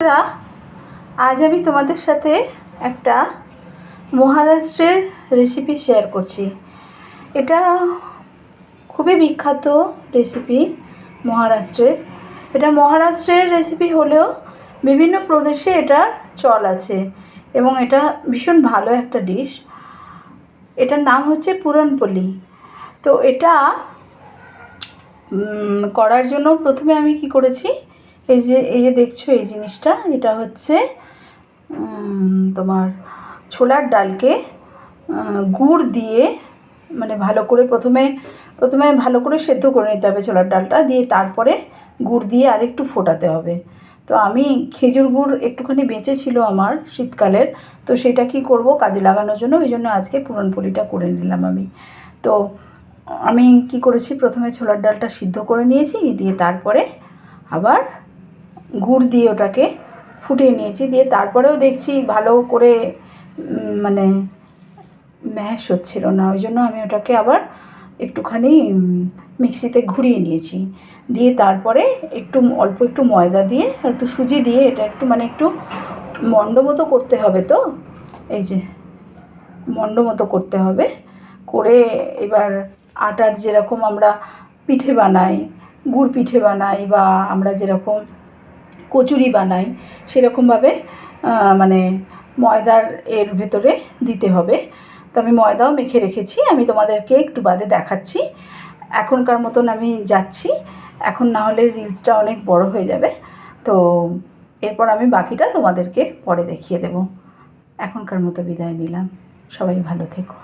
বন্ধুরা, আজ আমি তোমাদের সাথে একটা মহারাষ্ট্রের রেসিপি শেয়ার করছি। এটা খুবই বিখ্যাত রেসিপি মহারাষ্ট্রের। এটা মহারাষ্ট্রের রেসিপি হলেও বিভিন্ন প্রদেশে এটার চল আছে এবং এটা ভীষণ ভালো একটা ডিশ। এটার নাম হচ্ছে পুরনপোলি। তো এটা করার জন্য প্রথমে আমি কি করেছি, এই যে দেখছো এই জিনিসটা, এটা হচ্ছে তোমার ছোলার ডালকে গুড় দিয়ে মানে ভালো করে প্রথমে ভালো করে সেদ্ধ করে নিতে হবে ছোলার ডালটা, দিয়ে তারপরে গুড় দিয়ে আরেকটু ফোটাতে হবে। তো আমি খেজুর গুড় একটুখানি বেঁচে ছিল আমার শীতকালের, তো সেটা কি করব কাজে লাগানোর জন্য, ওই জন্য আজকে পুরনপোলিটা করে নিলাম আমি। তো আমি কি করেছি, প্রথমে ছোলার ডালটা সিদ্ধ করে নিয়েছি, দিয়ে তারপরে আবার গুড় দিয়ে ওটাকে ফুটিয়ে নিয়েছি, দিয়ে তারপরেও দেখছি ভালো করে মানে ম্যাশ হচ্ছিল না, ওই জন্য আমি ওটাকে আবার একটুখানি মিক্সিতে ঘুরিয়ে নিয়েছি। দিয়ে তারপরে অল্প একটু ময়দা দিয়ে একটু সুজি দিয়ে এটা একটু মন্ড মতো করতে হবে। তো এই যে মন্ড মতো করতে হবে, করে এবার আটার যেরকম আমরা পিঠে বানাই, গুড় পিঠে বানাই, বা আমরা যেরকম কচুরি বানাই, সেরকমভাবে মানে ময়দার এর ভেতরে দিতে হবে। তো আমি ময়দাও মেখে রেখেছি, আমি তোমাদেরকে একটু বাদে দেখাচ্ছি। এখনকার মতন আমি যাচ্ছি, এখন না হলে রিলসটা অনেক বড় হয়ে যাবে। তো এরপর আমি বাকিটা তোমাদেরকে পরে দেখিয়ে দেব। এখনকার মতো বিদায় নিলাম, সবাই ভালো থেকো।